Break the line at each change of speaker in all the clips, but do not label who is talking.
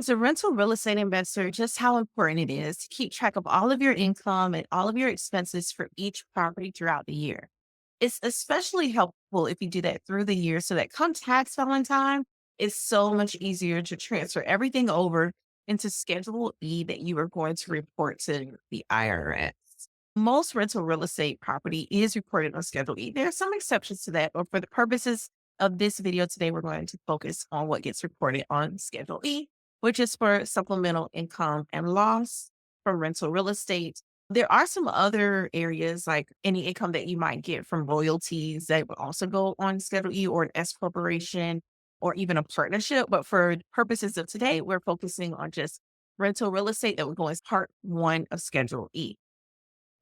As a rental real estate investor, just how important it is to keep track of all of your income and all of your expenses for each property throughout the year. It's especially helpful if you do that through the year so that come tax filing time, it's so much easier to transfer everything over into Schedule E that you are going to report to the IRS. Most rental real estate property is reported on Schedule E. There are some exceptions to that, but for the purposes of this video today, we're going to focus on what gets reported on Schedule E, which is for supplemental income and loss from rental real estate. There are some other areas like any income that you might get from royalties that would also go on Schedule E or an S corporation or even a partnership. But for purposes of today, we're focusing on just rental real estate that would go as part one of Schedule E.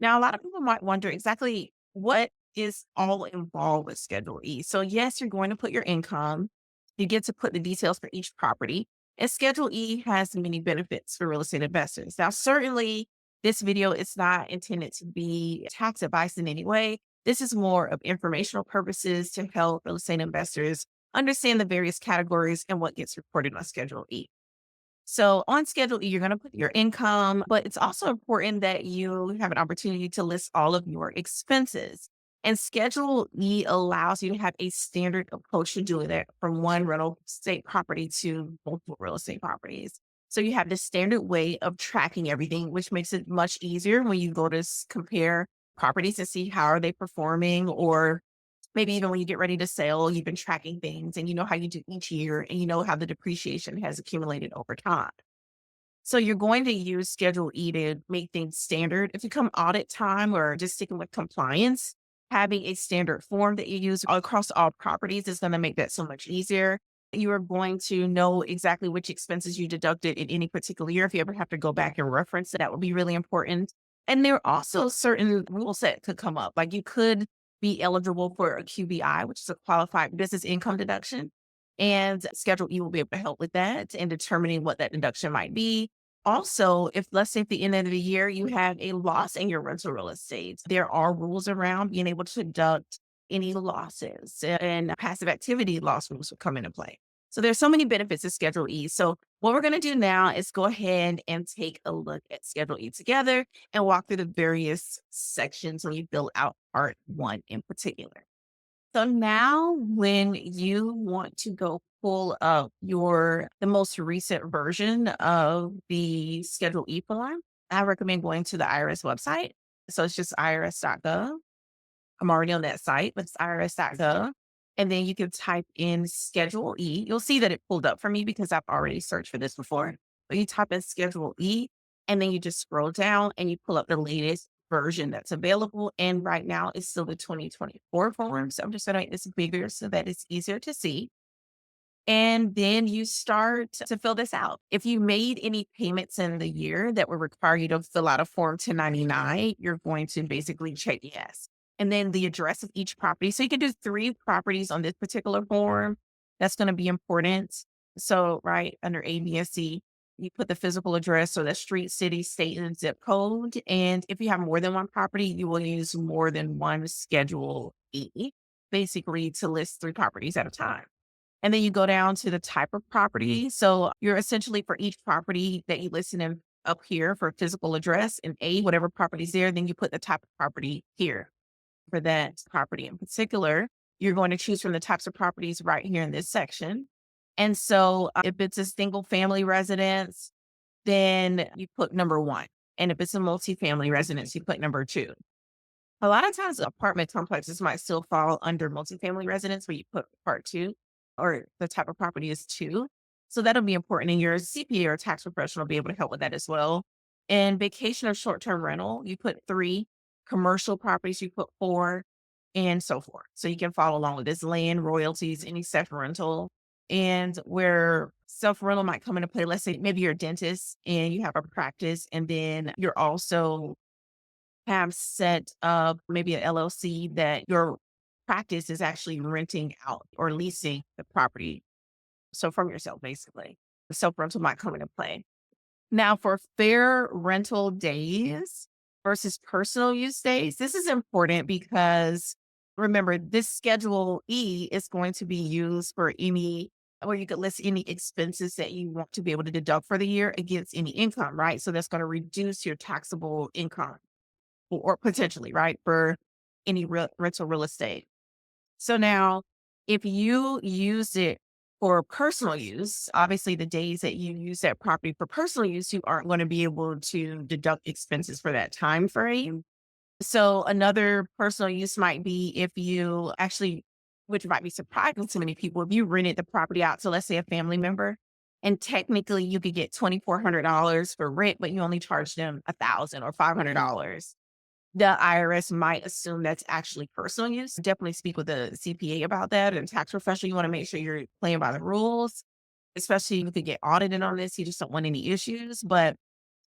Now, a lot of people might wonder exactly what is all involved with Schedule E. So, yes, you're going to put your income. You get to put the details for each property. And Schedule E has many benefits for real estate investors. Now, certainly, this video is not intended to be tax advice in any way. This is more of informational purposes to help real estate investors understand the various categories and what gets reported on Schedule E. So on Schedule E, you're going to put your income, but it's also important that you have an opportunity to list all of your expenses. And Schedule E allows you to have a standard approach to doing that from one rental estate property to multiple real estate properties. So you have this standard way of tracking everything, which makes it much easier when you go to compare properties and see how are they performing, or maybe even when you get ready to sell, you've been tracking things and you know how you do each year and you know how the depreciation has accumulated over time. So you're going to use Schedule E to make things standard. If you come audit time or just sticking with compliance, having a standard form that you use across all properties is going to make that so much easier. You are going to know exactly which expenses you deducted in any particular year. If you ever have to go back and reference it, that would be really important. And there are also certain rules that could come up. Like you could be eligible for a QBI, which is a qualified business income deduction. And Schedule E will be able to help with that and determining what that deduction might be. Also, if let's say at the end of the year you have a loss in your rental real estate, there are rules around being able to deduct any losses, and passive activity loss rules will come into play. So there's so many benefits to Schedule E. So what we're going to do now is go ahead and take a look at Schedule E together and walk through the various sections when you fill out part one in particular. So now when you want to go pull up the most recent version of the Schedule E form, I recommend going to the IRS website. So it's just irs.gov. I'm already on that site, but it's irs.gov. And then you can type in Schedule E. You'll see that it pulled up for me because I've already searched for this before. But you type in Schedule E, and then you just scroll down and you pull up the latest version that's available. And right now it's still the 2024 form. So I'm just going to make this bigger so that it's easier to see. And then you start to fill this out. If you made any payments in the year that would require you to fill out a Form 1099, you're going to basically check yes. And then the address of each property. So you can do three properties on this particular form. That's going to be important. So, right under A, B, and C, you put the physical address, so the street, city, state, and zip code. And if you have more than one property, you will use more than one Schedule E, basically to list three properties at a time. And then you go down to the type of property. So you're essentially for each property that you listen in up here for physical address and A, whatever property's there, then you put the type of property here for that property in particular. You're going to choose from the types of properties right here in this section. And so if it's a single family residence, then you put number one. And if it's a multifamily residence, you put number two. A lot of times apartment complexes might still fall under multifamily residence where you put part two or the type of property is two. So that'll be important. And your CPA or tax professional will be able to help with that as well. And vacation or short-term rental, you put three. Commercial properties, you put four, and so forth. So you can follow along with this land, royalties, any self-rental. And where self-rental might come into play, let's say maybe you're a dentist and you have a practice, and then you're also have set up maybe an LLC that your practice is actually renting out or leasing the property. So from yourself, basically. Self rental might come into play. Now, for fair rental days versus personal use days, this is important because remember, this Schedule E is going to be used for any or you could list any expenses that you want to be able to deduct for the year against any income, right? So that's going to reduce your taxable income or potentially, right, for any rental real estate. So now, if you use it for personal use, obviously the days that you use that property for personal use, you aren't going to be able to deduct expenses for that time frame. So another personal use might be if you actually, which might be surprising to many people, if you rented the property out to, let's say, a family member, and technically you could get $2,400 for rent, but you only charge them 1,000 or $500. The IRS might assume that's actually personal use. Definitely speak with a CPA about that and tax professional. You want to make sure you're playing by the rules, especially if you could get audited on this. You just don't want any issues. But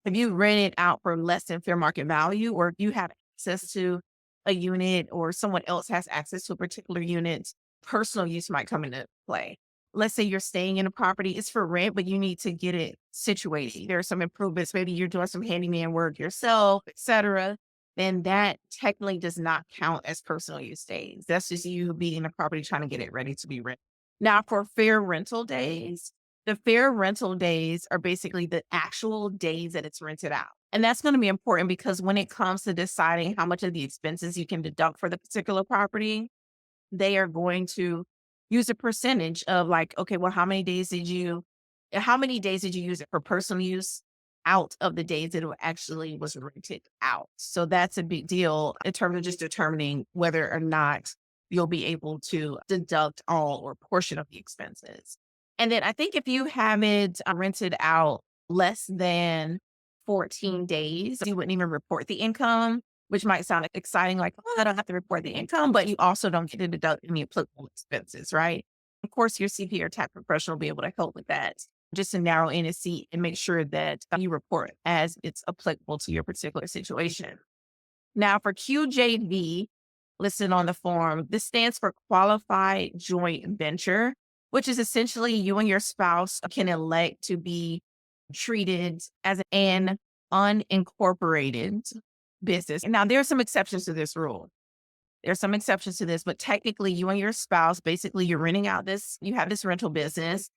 if you rent it out for less than fair market value, or if you have access to a unit or someone else has access to a particular unit, personal use might come into play. Let's say you're staying in a property, it's for rent, but you need to get it situated. There are some improvements. Maybe you're doing some handyman work yourself, etc. Then that technically does not count as personal use days. That's just you being in the property trying to get it ready to be rented. Now, for fair rental days, the fair rental days are basically the actual days that it's rented out. And that's going to be important because when it comes to deciding how much of the expenses you can deduct for the particular property, they are going to use a percentage of like, okay, well, how many days did you use it for personal use out of the days that it actually was rented out? So that's a big deal in terms of just determining whether or not you'll be able to deduct all or portion of the expenses. And then I think if you have it rented out less than 14 days, you wouldn't even report the income, which might sound exciting, like, oh, I don't have to report the income, but you also don't get to deduct any applicable expenses, right? Of course, your CPA or tax professional will be able to help with that, just to narrow in and see and make sure that you report as it's applicable to your particular situation. Now, for QJV, listed on the form, this stands for Qualified Joint Venture, which is essentially you and your spouse can elect to be treated as an unincorporated business. Now, there are some exceptions to this rule. There's some exceptions to this, but technically, you and your spouse, basically, you're renting out you have this rental business,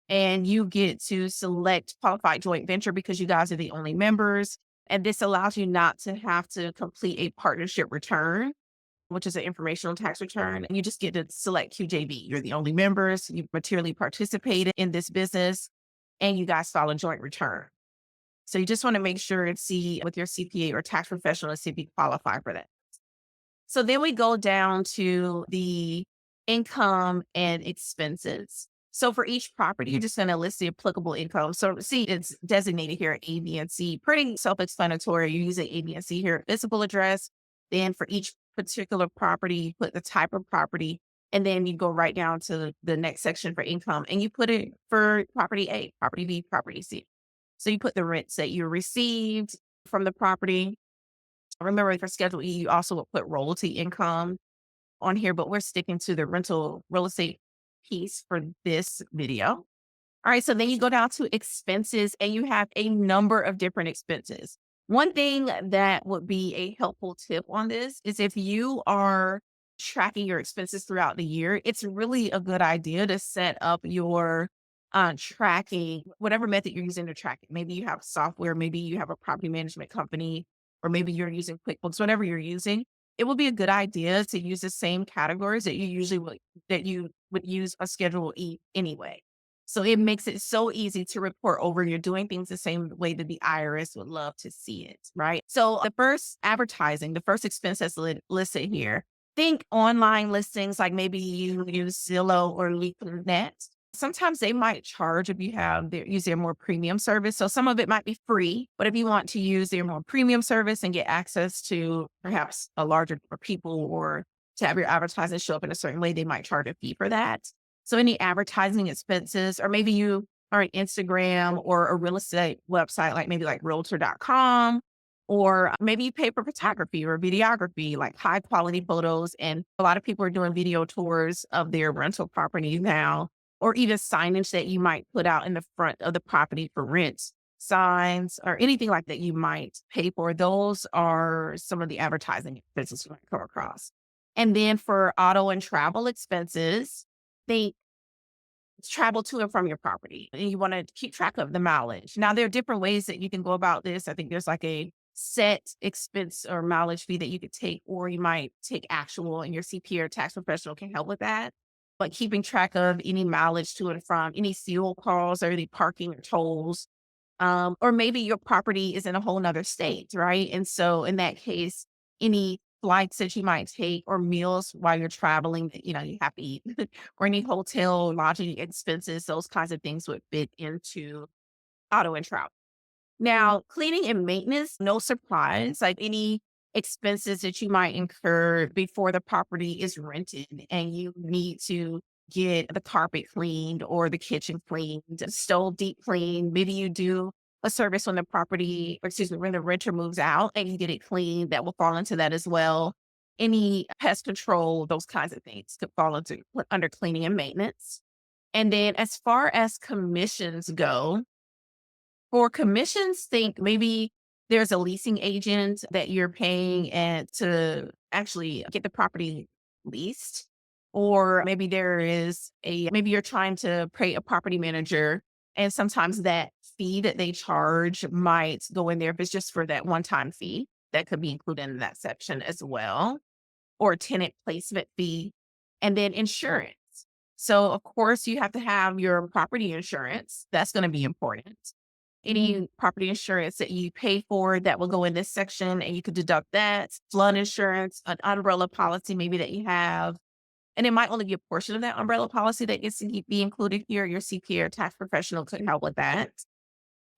and you get to select qualified joint venture because you guys are the only members. And this allows you not to have to complete a partnership return, which is an informational tax return. And you just get to select QJB. You're the only members. You materially participated in this business and you guys file a joint return. So you just want to make sure and see with your CPA or tax professional to see if you qualify for that. So then we go down to the income and expenses. So for each property, you're just going to list the applicable income. So see, it's designated here at A, B, and C. Pretty self-explanatory. You use A, B, and C here. Physical address. Then for each particular property, you put the type of property. And then you go right down to the next section for income. And you put it for property A, property B, property C. So you put the rents that you received from the property. Remember, for Schedule E, you also will put royalty income on here, but we're sticking to the rental real estate piece for this video. All right, so then you go down to expenses and you have a number of different expenses. One thing that would be a helpful tip on this is if you are tracking your expenses throughout the year, it's really a good idea to set up your tracking, whatever method you're using to track it. Maybe you have software, maybe you have a property management company, or maybe you're using QuickBooks, whatever you're using. It will be a good idea to use the same categories that you would use a Schedule E anyway. So it makes it so easy to report over. You're doing things the same way that the IRS would love to see it, right? So the first advertising, the first expense that's listed here, think online listings like maybe you use Zillow or LeapNet. Sometimes they might charge if you use their more premium service. So some of it might be free, but if you want to use their more premium service and get access to perhaps a larger group of people or to have your advertising show up in a certain way, they might charge a fee for that. So any advertising expenses, or maybe you are on Instagram or a real estate website, like maybe like realtor.com, or maybe you pay for photography or videography, like high quality photos. And a lot of people are doing video tours of their rental property now, or even signage that you might put out in the front of the property for rent, signs, or anything like that you might pay for. Those are some of the advertising expenses you might come across. And then for auto and travel expenses, think travel to and from your property, and you want to keep track of the mileage. Now, there are different ways that you can go about this. I think there's like a set expense or mileage fee that you could take, or you might take actual, and your CPA or tax professional can help with that. But keeping track of any mileage to and from, any fuel costs or any parking or tolls, or maybe your property is in a whole nother state, right? And so in that case, any flights that you might take or meals while you're traveling that you have to eat, or any hotel lodging expenses, those kinds of things would fit into auto and travel. Now, cleaning and maintenance, no surprise, like any expenses that you might incur before the property is rented and you need to get the carpet cleaned or the kitchen cleaned, stove deep cleaned. Maybe you do a service when the property, or excuse me, when the renter moves out and you get it cleaned, that will fall into that as well. Any pest control, those kinds of things could fall into under cleaning and maintenance. And then as far as commissions go, for commissions, think maybe there's a leasing agent that you're paying and to actually get the property leased. Or maybe maybe you're trying to pay a property manager, and sometimes that fee that they charge might go in there if it's just for that one time fee. That could be included in that section as well, or tenant placement fee, and then insurance. So, of course, you have to have your property insurance. That's going to be important. Any property insurance that you pay for that will go in this section, and you could deduct that. Flood insurance, an umbrella policy maybe that you have. And it might only be a portion of that umbrella policy that gets to be included here. Your CPA or tax professional could help with that.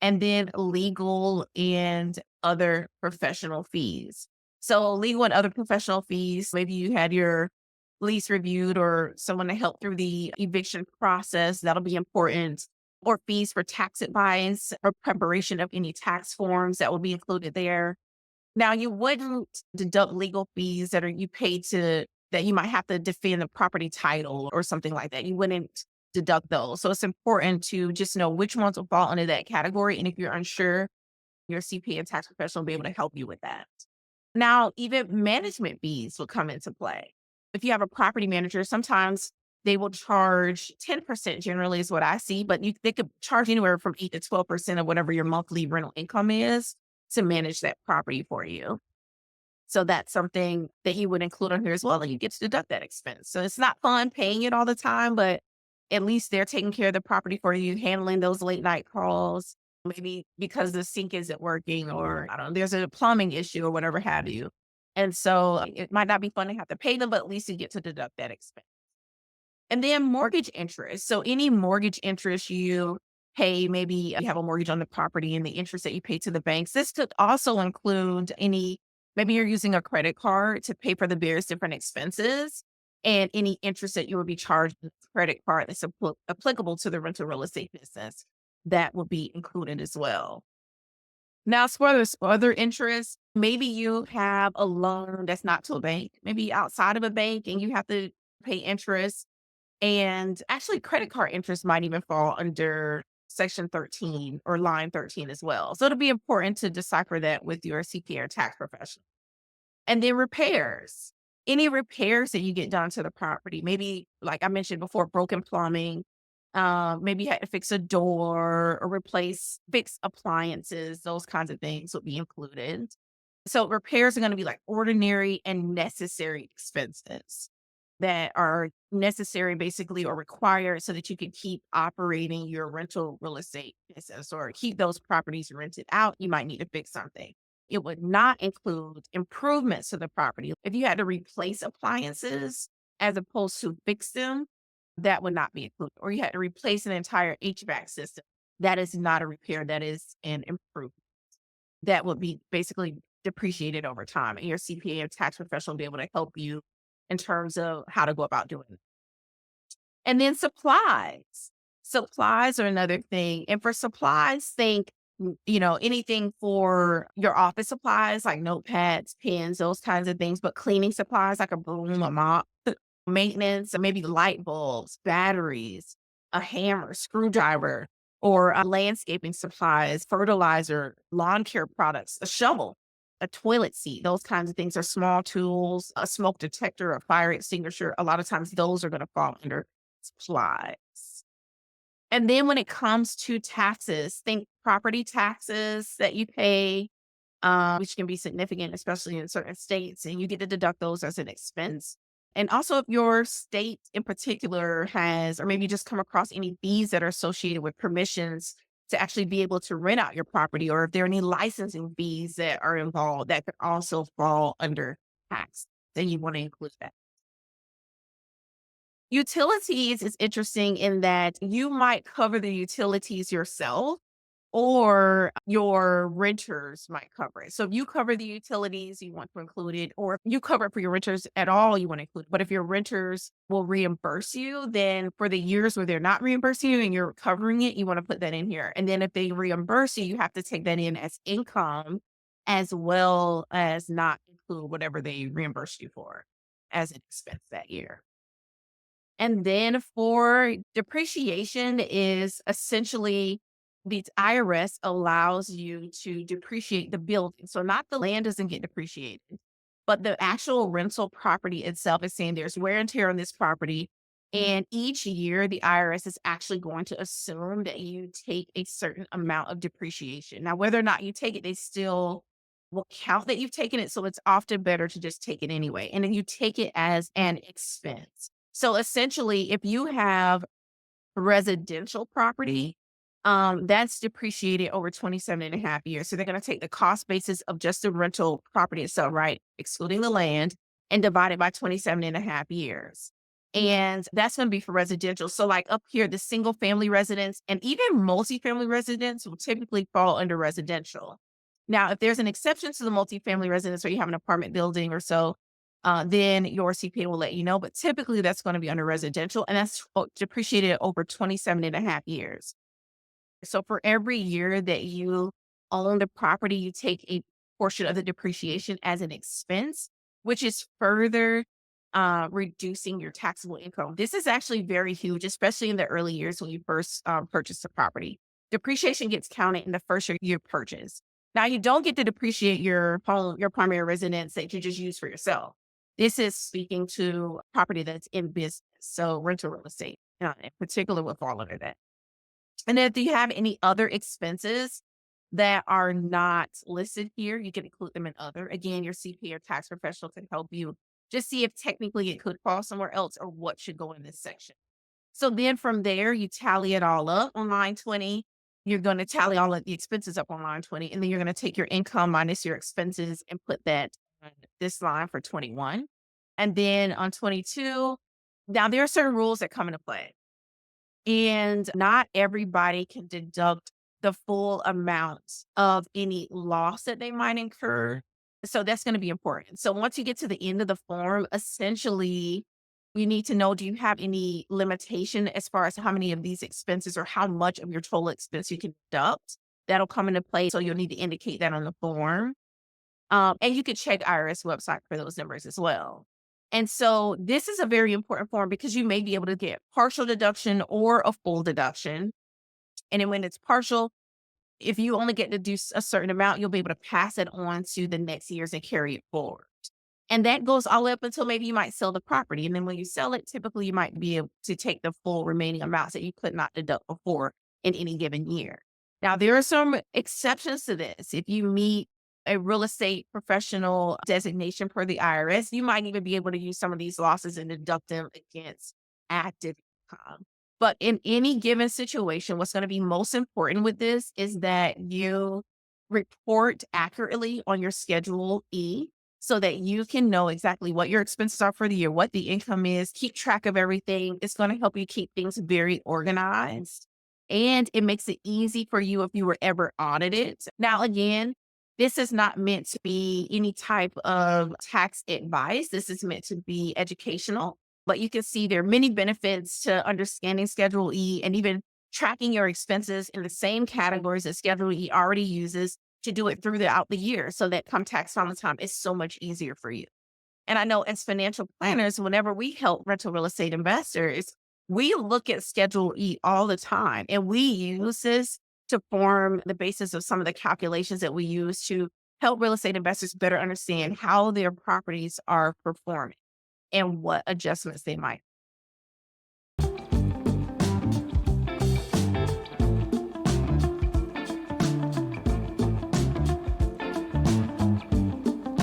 And then legal and other professional fees. So legal and other professional fees, maybe you had your lease reviewed or someone to help through the eviction process. That'll be important. Or fees for tax advice or preparation of any tax forms that will be included there. Now, you wouldn't deduct legal fees that you might have to defend the property title or something like that. You wouldn't deduct those. So it's important to just know which ones will fall under that category. And if you're unsure, your CPA and tax professional will be able to help you with that. Now, even management fees will come into play. If you have a property manager, sometimes they will charge 10% generally is what I see, but they could charge anywhere from 8 to 12% of whatever your monthly rental income is to manage that property for you. So that's something that you would include on here as well, and you get to deduct that expense. So it's not fun paying it all the time, but at least they're taking care of the property for you, handling those late night calls, maybe because the sink isn't working, or I don't know, there's a plumbing issue or whatever have you. And so it might not be fun to have to pay them, but at least you get to deduct that expense. And then mortgage interest. So any mortgage interest you pay, maybe you have a mortgage on the property and the interest that you pay to the banks. This could also include maybe you're using a credit card to pay for the various different expenses, and any interest that you would be charged with the credit card that's applicable to the rental real estate business. That will be included as well. Now, as far as other interests, maybe you have a loan that's not to a bank, maybe outside of a bank, and you have to pay interest. And actually, credit card interest might even fall under section 13 or line 13 as well. So it'll be important to decipher that with your CPA or tax professional. And then repairs. Any repairs that you get done to the property, maybe like I mentioned before, broken plumbing, maybe you had to fix a door or fix appliances, those kinds of things would be included. So repairs are going to be like ordinary and necessary expenses that are necessary basically or required so that you can keep operating your rental real estate business or keep those properties rented out. You might need to fix something. It would not include improvements to the property. If you had to replace appliances as opposed to fix them, that would not be included. Or you had to replace an entire HVAC system. That is not a repair, that is an improvement. That would be basically depreciated over time. And your CPA and tax professional will be able to help you in terms of how to go about doing it. And then supplies. Supplies are another thing. And for supplies, think, anything for your office supplies like notepads, pens, those kinds of things, but cleaning supplies like a broom, a mop, maintenance, maybe light bulbs, batteries, a hammer, screwdriver, or landscaping supplies, fertilizer, lawn care products, a shovel, a toilet seat. Those kinds of things are small tools, a smoke detector, a fire extinguisher. A lot of times those are going to fall under supplies. And then when it comes to taxes, think property taxes that you pay, which can be significant, especially in certain states, and you get to deduct those as an expense. And also, if your state in particular has, or maybe you just come across any fees that are associated with permissions to actually be able to rent out your property, or if there are any licensing fees that are involved that could also fall under tax, then you want to include that. Utilities is interesting in that you might cover the utilities yourself or your renters might cover it. So if you cover the utilities, you want to include it, or if you cover it for your renters at all, you want to include it. But if your renters will reimburse you, then for the years where they're not reimbursing you and you're covering it, you want to put that in here. And then if they reimburse you, you have to take that in as income as well as not include whatever they reimburse you for as an expense that year. And then for depreciation is essentially the IRS allows you to depreciate the building. So not the land doesn't get depreciated, but the actual rental property itself is saying there's wear and tear on this property. And each year the IRS is actually going to assume that you take a certain amount of depreciation. Now, whether or not you take it, they still will count that you've taken it. So it's often better to just take it anyway. And then you take it as an expense. So essentially, if you have residential property, that's depreciated over 27.5 years. So they're going to take the cost basis of just the rental property itself, right? Excluding the land and divide it by 27.5 years. And that's going to be for residential. So like up here, the single family residence and even multifamily residence will typically fall under residential. Now, if there's an exception to the multifamily residence or you have an apartment building or so, then your CPA will let you know. But typically that's going to be under residential and that's depreciated over 27.5 years. So for every year that you own the property, you take a portion of the depreciation as an expense, which is further reducing your taxable income. This is actually very huge, especially in the early years when you first purchase the property. Depreciation gets counted in the first year you purchase. Now you don't get to depreciate your home, your primary residence that you just use for yourself. This is speaking to property that's in business, so rental real estate in particular will fall under that. And then if you have any other expenses that are not listed here, you can include them in other. Again, your CPA or tax professional can help you just see if technically it could fall somewhere else or what should go in this section. So then from there, you tally it all up on line 20. You're going to tally all of the expenses up on line 20, and then you're going to take your income minus your expenses and put that on this line for 21. And then on 22, now there are certain rules that come into play. And not everybody can deduct the full amount of any loss that they might incur. So that's going to be important. So once you get to the end of the form, essentially, you need to know, do you have any limitation as far as how many of these expenses or how much of your total expense you can deduct? That'll come into play. So you'll need to indicate that on the form. And you could check IRS website for those numbers as well. And so this is a very important form because you may be able to get partial deduction or a full deduction. And then when it's partial, if you only get to do a certain amount, you'll be able to pass it on to the next years and carry it forward. And that goes all the way up until maybe you might sell the property. And then when you sell it, typically you might be able to take the full remaining amounts that you could not deduct before in any given year. Now, there are some exceptions to this. If you meet a real estate professional designation for the IRS, you might even be able to use some of these losses and deduct them against active income. But in any given situation, what's going to be most important with this is that you report accurately on your Schedule E so that you can know exactly what your expenses are for the year, what the income is, keep track of everything. It's going to help you keep things very organized. And it makes it easy for you if you were ever audited. Now, again, this is not meant to be any type of tax advice. This is meant to be educational, but you can see there are many benefits to understanding Schedule E and even tracking your expenses in the same categories that Schedule E already uses to do it throughout the year so that come tax filing time is so much easier for you. And I know as financial planners, whenever we help rental real estate investors, we look at Schedule E all the time and we use this to form the basis of some of the calculations that we use to help real estate investors better understand how their properties are performing and what adjustments they might